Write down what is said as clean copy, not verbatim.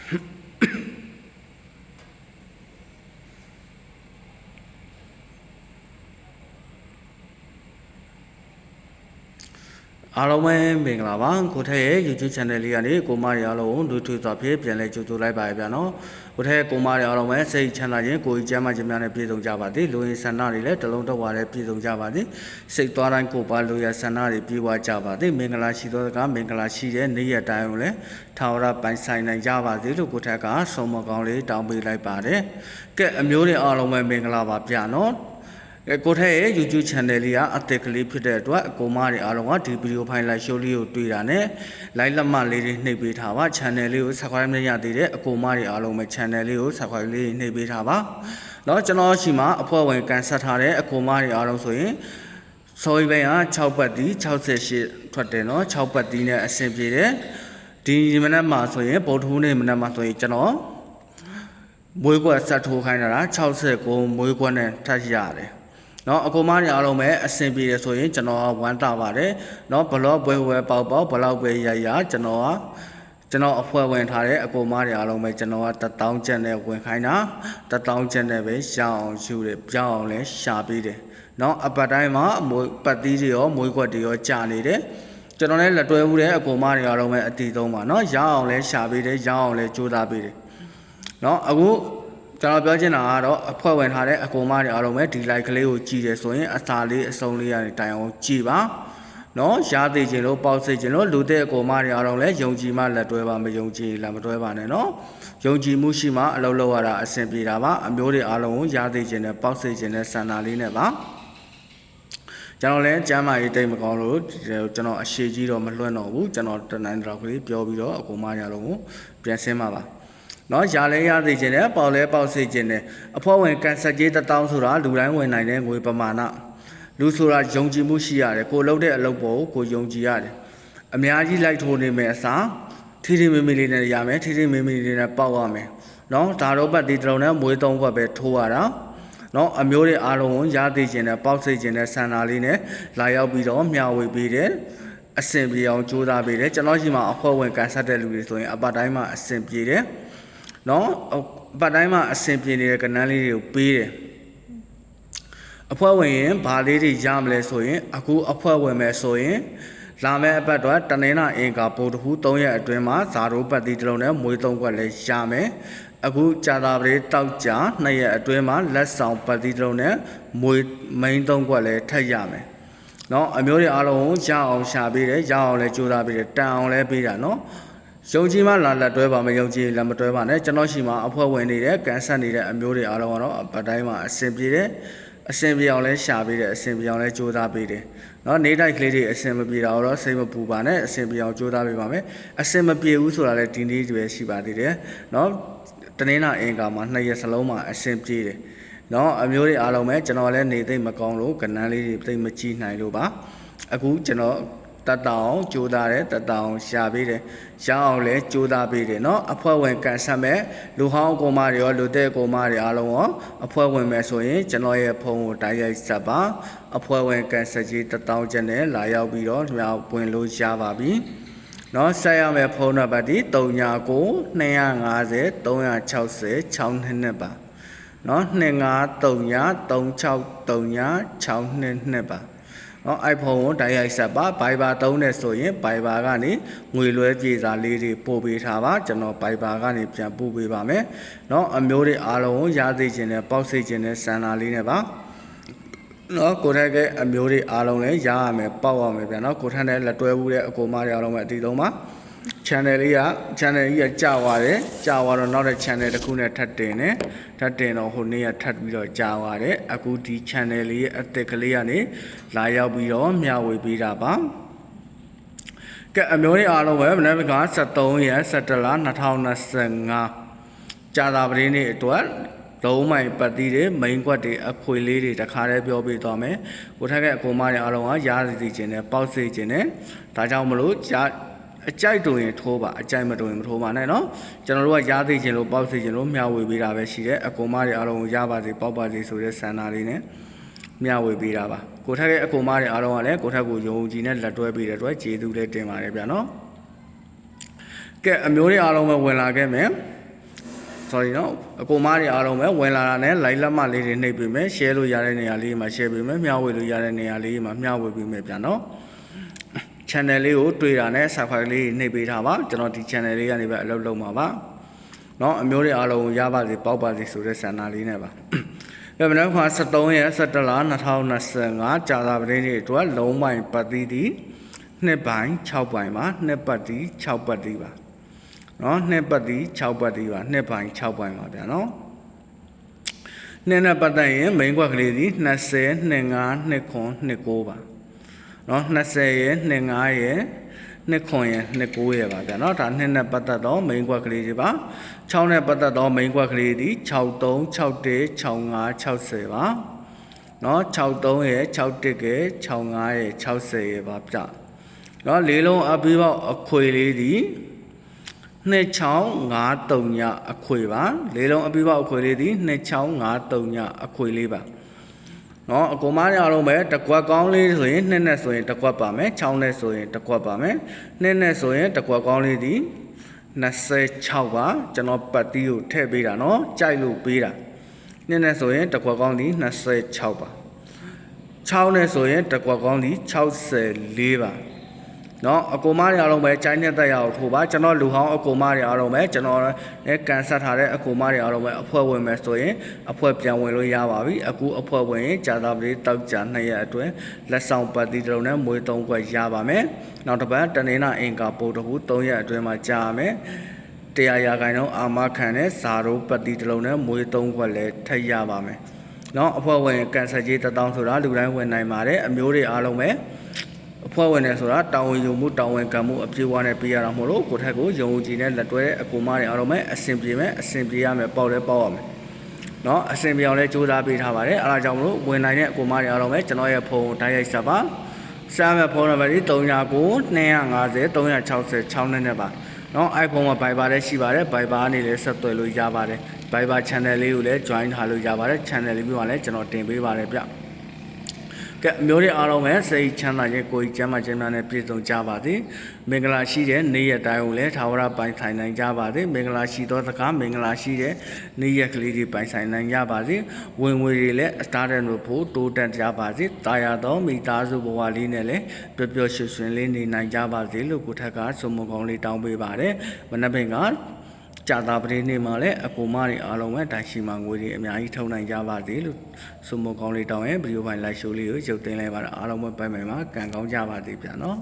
အားလုံးပဲမင်္ဂလာပါကိုထက်ရဲ့ YouTube channel လေးကနေကိုမရအားလုံးလူထွေသွားဖြစ်ပြန်လဲကြိုဆိုလိုက်ပါရပြန်နော်ကိုထက်ကိုမရအားလုံးပဲစိတ်ချမ်းသာခြင်းကိုယ်ကျမ်းမာခြင်းများနဲ့ပြည့်စုံကြပါသည်လူရင်းဆန္ဒတွေလည်းတလုံးတော့ပါလဲပြည့်စုံကြပါသည်စိတ်သွားတိုင်းကိုပါလူရဆန္ဒတွေပြေဝကြပါသည်မင်္ဂလာရှိသောကမင်္ဂလာရှိတဲ့နေ့ရက်တိုင်းကိုလည်းထာဝရပိုင်ဆိုင်နိုင်ကြပါသည်လို့ကိုထက်ကဆုံးမကောင်းလေးတောင်းပေးလိုက်ပါတယ်ကဲအမျိုးတွေအားလုံးပဲမင်္ဂလာပါဗျာနော်ကိုထက်ရဲ့ YouTube channel လေးကအသက်ကလေးဖြစ်တဲ့အတွက်အကိုမတွေအားလုံးကဒီဗီဒီယိုဖိုင်လိုက်ရှိုးလေးကိုတွေ့တာနဲ့ like လက်မှတ်လေးတွေနှိပ်ပေးထားပါ channel လေးကို subscribe မရသေးတဲ့အကိုမတွေအားလုံးပဲ channel လေးကို subscribe လေးနှိပ်ပေးထားပါเนาะကျွန်တော်ရှိမှအဖွဲ့ဝင်ကန်ဆက်ထားတဲ့အကိုမတွေအားလုံးဆိုရင်ဆိုရင်ပဲ6ပတ်တီ68ထွက်တယ်เนาะ6ပတ်တီနဲ့အဆင်ပြေတယ်ဒီမနက်မှာဆိုရင်ဗုဒ္ဓဟူးနေ့မနက်မှာဆိုရင်ကျွန်တော်မွေးကွက်ဆက်ထိုးခိုင်းတာ69မွေးကွက်နဲ့ထပ်ရတယ်နော်အကူမတွေအားလုံးပဲအဆင်ပြေတယ်ဆိုရင်ကျွန်တော်ဝမ်းတာပါတယ်နော်ဘလော့ပွဲပေါက်ဘလောက်ပဲရကျွန်တော်အဖွဲ့ဝင်ထားတဲ့အကူမတွေအားလုံးပဲကျွန်တော်က1000ကျပ်နဲ့ဝင်ခိုင်းတာ1000ကျပ်နဲ့ပဲရအောင်ယူတယ်ပြောင်းအောင်လဲရှာပေးတယ်နော်အပတ်တိုင်းမှာပတ်သီးတွေရောမွေးခွက်တွေရောကြာနေတယ်ကျွန်တော်လည်းလက်တွဲမှုတဲ့အကူမတွေအားလုံးပဲအတီသုံးပါနော်ရအောင်လဲရှာပေးတယ်ရအောင်လဲကြိုးစားပေးတယ်နော်အခုကျွန်တော်ပြောချင်တာကတော့အဖွဲ့ဝင်ထားတဲ့အကူမတွေအားလုံးပဲဒီ like ကလေးကိုကြည့်တယ်ဆိုရင်အစာလေးအစုံလေးရတိုင်အောင်ကြည့်ပါနော်ရှားသေးခြင်းလို့ပေါက်စိတ်ခြင်းလို့လူတဲ့အကူမတွေအားလုံးလည်းယုံကြည်မှလက်တွဲပါမယုံကြည်လည်းမတွဲပါနဲ့နော်ယုံကြည်မှုရှိမှအလုပ်လုပ်ရတာအဆင်ပြေတာပါအမျိုးတွေအားလုံးကိုရှားသေးခြင်းနဲ့ပေါက်စိတ်ခြင်းနဲ့စံနာလေးနဲ့ပါကျွန်တော်လည်းကျမ်းမာရေးတိတ်မကောင်းလို့ကျွန်တော်အရှိကြီးတော့မလွှတ်တော့ဘူးကျွန်တော်တနိုင်တော့ကလေးပြောပြီးတော့အကူမတွေအားလုံးကိုပြန်ဆင်းပါနော်ရှားလဲရသိခြင်းနဲ့ပေါက်လဲပေါက်စိတ်ခြင်းနဲ့အဖွဲ့ဝင်ကန်ဆက်ကြီး1000ဆိုတာလူတိုင်းဝင်နိုင်တဲ့ငွေပမာဏလူဆိုတာယုံကြည်မှုရှိရတယ်ကိုလုပ်တဲ့အလုပ်ပေါ်ကိုယုံကြည်ရတယ်အများကြီးလိုက်ထိုးနေမယ်အစားထီထီမီမီလေးနဲ့ရမယ်ထီထီမီမီလေးနဲ့ပေါက်ရမယ်နော်ဒါတော့ပတ်ဒီတလုံးနဲ့မွေး3ခွက်ပဲထိုးရတာနော်အမျိုးတွေအားလုံးကိုရသိခြင်းနဲ့ပေါက်စိတ်ခြင်းနဲ့ဆန္ဒလေးနဲ့လာရောက်ပြီးတော့မျှဝေပေးတယ်အဆင်ပြေအောင်ကြိုးစားပေးတယ်ကျွန်တော်ရှိမှအဖွဲ့ဝင်ကန်ဆက်တဲ့လူတွေဆိုရင်အပတ်တိုင်းမှာအဆင်ပြေတယ်နော်ပတ်တိုင်းမှာအဆင်ပြေနေတဲ့ကဏ္ဍလေးတွေကိုပေးတယ်အဖွဲ့ဝင်ရင်ဘာလေးတွေရမလဲဆိုရင်အခုအဖွဲ့ဝင်မယ်ဆိုရင်လာမယ့်အပတ်တော့တနင်္လာအင်္ဂါဗုဒ္ဓဟူး3ရက်အတွင်းမှာဇာရိုးပတ်တီတစ်လုံးနဲ့မွေး3ခွက်လည်းရမယ်အခုကြာတာပလေးတောက်ကြ2ရက်အတွင်းမှာလက်ဆောင်ပတ်တီတစ်လုံးနဲ့မွေးမိန်း3ခွက်လည်းထပ်ရမယ်နော်အမျိုးတွေအားလုံးရအောင်ရှာပေးတယ်ရအောင်လည်းကြိုးစားပေးတယ်တန်အောင်လည်းပေးတာနော်ယုံကြည်မှလာလက်တွဲပါမယုံကြည်လည်းမတွဲပါနဲ့ကျွန်တော်ရှိမှအဖွဲ့ဝင်နေတဲ့ကန်ဆက်နေတဲ့အမျိုးတွေအားလုံးကတော့ဗတ်တိုင်းမှာအဆင်ပြေတယ်အဆင်ပြေအောင်လဲရှာပေးတယ်အဆင်ပြေအောင်လဲကြိုးစားပေးတယ်เนาะနေတိုက်ကလေးတွေအဆင်မပြေတာတော့စိတ်မပူပါနဲ့အဆင်ပြေအောင်ကြိုးစားပေးပါမယ်အဆင်မပြေဘူးဆိုတာလည်းဒီနေ့တွေရှိပါသေးတယ်เนาะတနင်္လာအင်္ဂါမှာ2ရက်စလုံးမှာအဆင်ပြေတယ်เนาะအမျိုးတွေအားလုံးပဲကျွန်တော်လည်းနေသိမကောင်းလို့ကဏ္ဍလေးတွေသိမကြည့်နိုင်လို့ပါအခုကျွန်တော်တတောင်ကြိုးသားတယ်တတောင်ရှာပေးတယ်ရအောင်လဲကြိုးသားပေးတယ်เนาะအဖွဲ့ဝင်ကန်ဆက်မဲ့လူဟောင်းကိုမတွေရောလူတဲ့ကိုမတွေအားလုံးရောအဖွဲ့ဝင်မဲ့ဆိုရင်ကျွန်တော်ရဲ့ဖုန်းကိုတိုက်ရိုက်ဆက်ပါအဖွဲ့ဝင်ကန်ဆက်ကြီး1000ကျပ်နဲ့လာရောက်ပြီးတော့မြောက်ဝင်လို့ရပါပြီเนาะဆက်ရမယ့်ဖုန်းနံပါတ်ဒီ39 250 360 622ပါเนาะ2539 3639 622ပါနော် iPhone ကိုတိုက်ရိုက်ဆက်ပါ Viber သုံးနေဆိုရင် Viber ကနေငွေလွှဲပြေစာလေးတွေပို့ပေးထားပါကျွန်တော် Viber ကနေပြန်ပို့ပေးပါမယ်နော်အမျိုးတွေအားလုံးကိုရသိခြင်းနဲ့ပေါက်စိတ်ခြင်းနဲ့စံနာလေးနဲ့ပါနော်ကိုထက်ကအမျိုးတွေအားလုံးလည်းရရမယ်ပေါက်ရမယ်ဗျာနော်ကိုထက်နဲ့လက်တွဲဘူးတဲ့အကူမတွေအားလုံးပဲအတီသုံးပါ channel ကြီးကကြာသွားတယ်ကြာသွားတော့နောက်တဲ့ channel တစ်ခုနဲ့ထပ်တင်တော့ဟိုနေ့ကထပ်ပြီးတော့ကြာသွားတယ်အခုဒီ channel လေးရဲ့အသက်ကလေးကနေလာရောက်ပြီးတော့မျှဝေပေးတာပါကဲအမျိုးတွေအားလုံးပဲမနေ့က73ရက်17လ2025ကြာတာပတင်းနေ့အတွက်လုံးမိုင်ပတ်သီးတွေမိန်ကွက်တွေအခွေလေးတွေတခါတည်းပြောပေးသွားမယ်ကိုထက်ကအကူမတွေအားလုံးကရစီခြင်းနဲ့ပေါက်စေခြင်းနဲ့ဒါကြောင့်မလို့အကြိုက်တူရင်ထိုးပါအကြိုက်မတူရင်မထိုးပါနဲ့เนาะကျွန်တော်တို့ကရသိခြင်းလို့ပေါက်သိခြင်းလို့မျှဝေပေးတာပဲရှိတယ်အကူမတွေအားလုံးကိုရပါစေပေါက်ပါစေဆိုတဲ့ဆန္ဒလေးနဲ့မျှဝေပေးတာပါကိုထက်ရဲ့အကူမတွေအားလုံးကလည်းကိုထက်ကိုယုံကြည်နဲ့လက်တွဲပေးတဲ့အတွက်ကျေးဇူးလေးတင်ပါတယ်ဗျာเนาะကဲအမျိုးတွေအားလုံးပဲဝင်လာခဲ့မယ် sorry နော်အကိုမားတွေအားလုံးပဲဝင်လာတာနဲ့ like လက်မှတ်လေးတွေနှိပ်ပေးမယ် share လို့ရတဲ့နေရာလေးမှာ share ပေးမယ်မျှဝေလို့ရတဲ့နေရာလေးမှာမျှဝေပေးမယ်ဗျာနော် channel လေးကိုတွေ့တာနဲ့ subscribe လေးနှိပ်ပေးထားပါကျွန်တော်ဒီ channel လေးကနေပဲအလုပ်လုပ်မှာပါနော်အမျိုးတွေအားလုံးရပါစေပေါက်ပါစေဆိုတဲ့ဆန္ဒလေးနဲ့ပါပြမနက်ခါ73ရက်17လ2025ကြာသာပတိနေ့အတွက်လုံးပိုင်းပတ်သီးသည်နှစ်ပိုင်း6ပိုင်းပါနှစ်ပတ်သီး6ပတ်သီးပါနော်နှစ်ပတ်သီး6ပတ်သီးပါနှစ်ပိုင်း6ပိုင်းပါဗျာနော်နှစ်နဲ့ပတ်သက်ရင်မိန်ခွက်ကလေးသည်20 25 29 29ပါနော်20ရဲ့25ရဲ့29ရဲ့29ရဲ့ပါဗျာနော်ဒါနှစ်နဲ့ပတ်သက်တော့မိန်ခွက်ကလေးတွေပါ6နဲ့ပတ်သက်တော့မိန်ခွက်ကလေးသည်63 61 65 60ပါနော်63ရဲ့61ရဲ့65ရဲ့60ရဲ့ပါဗျာနော်လေးလုံးအပြီးပေါက်အခွေလေးသည်2653ညအခွေပါလေးလုံးအပြီးပေါက်အခွေလေးသည်2653ညအခွေလေးပါနော်အကုန်မရအောင်ပဲတကွက်ကောင်းလေးဆိုရင်နှစ်နဲ့ဆိုရင်တကွက်ပါမယ်6နဲ့ဆိုရင်တကွက်ပါမယ်နှစ်နဲ့ဆိုရင်တကွက်ကောင်းလေးသည်26ပါကျွန်တော်ပတ်တီးကိုထည့်ပေးတာနော်ကြိုက်လို့ပေးတာနှစ်နဲ့ဆိုရင်တကွက်ကောင်းသည်26ပါ6နဲ့ဆိုရင်တကွက်ကောင်းသည်64ပါနော်အကူမတွေအားလုံးပဲကျိုင်းနဲ့တက်ရအောင်ထို့ပါကျွန်တော်လူဟောင်းအကူမတွေအားလုံးပဲကျွန်တော်လည်းကန်ဆက်ထားတဲ့အကူမတွေအားလုံးပဲအဖွဲ့ဝင်မယ်ဆိုရင်အဖွဲ့ပြန်ဝင်လို့ရပါပြီအခုအဖွဲ့ဝင်ရင်ကြာသာပတိတောက်ကြ2ရက်အတွင်းလက်ဆောင်ပတ်တီးတုံးနဲ့မွေး3ခွက်ရပါမယ်နောက်တစ်ပတ်တနင်္လာအင်္ဂါပို့တခု3ရက်အတွင်းမှာကြာရမယ်100ရာခိုင်နှုန်းအာမခံတဲ့ဇာရိုးပတ်တီးတုံးနဲ့မွေး3ခွက်လည်းထပ်ရပါမယ်နော်အဖွဲ့ဝင်ကန်ဆက်ကြီး1000ဆိုတာလူတိုင်းဝင်နိုင်ပါတယ်အမျိုးတွေအားလုံးပဲအဖွဲ့ဝင်တွေဆိုတာတာဝန်ယူမှုတာဝန်ခံမှုအပြည့်အဝနဲ့ပြရတာမို့လို့ကိုထက်ကိုယုံကြည်နဲ့လက်တွဲတဲ့အကူမတွေအားလုံးပဲအဆင်ပြေမယ်အဆင်ပြေရမယ်ပေါက်လဲပေါက်ရမယ်เนาะအဆင်ပြေအောင်လဲကြိုးစားပေးထားပါတယ်အားကြောင့်မလို့ဝင်နိုင်တဲ့အကူမတွေအားလုံးပဲကျွန်တော်ရဲ့ဖုန်းတိုက်ရိုက်ဆက်ပါစားမဲ့ဖုန်းနံပါတ်ဒီ309 250 366နဲ့ပါเนาะ iPhone မှာ Viber လည်းရှိပါတယ် Viber ကနေလည်းဆက်သွယ်လို့ရပါတယ် Viber channel လေးကိုလည်း join ထားလို့ရပါတယ် channel လေးပြီးမှလည်းကျွန်တော်တင်ပေးပါတယ်ဗျကဲအမျိုးတွေအားလုံးပဲစိတ်ချမ်းသာခြင်းကိုယ်ကျမ်းမာခြင်းများနဲ့ပြည့်စုံကြပါစေမင်္ဂလာရှိတဲ့နေ့ရက်တိုင်းကိုလည်းထာဝရပိုင်ဆိုင်နိုင်ကြပါစေမင်္ဂလာရှိသောစကားမင်္ဂလာရှိတဲ့နေ့ရက်ကလေးတွေပိုင်ဆိုင်နိုင်ကြပါစေဝင်ငွေတွေလည်းအသားတန်းလို့ဖို့တိုးတက်ကြပါစေတာယာသောမိသားစုဘဝလေးနဲ့လည်းပျော်ပျော်ရွှင်ရွှင်လေးနေနိုင်ကြပါစေလို့ကိုထက်ကဆုမွန်ကောင်းလေးတောင်းပေးပါတယ်မနက်ဖြန်ကကြာသာပတိနေ့မှာလည်းအကူမတွေအားလုံးပဲတိုင်ရှိမှငွေတွေအများကြီးထုတ်နိုင်ကြပါစေလို့ဆုမကောင်းလေးတောင်းရင်ဗီဒီယိုပိုင်း live show လေးကိုရုပ်သိမ်းလိုက်ပါတော့အားလုံးပဲပိုင်ပိုင်မှာကန်ကောင်းကြပါစေဗျာနော်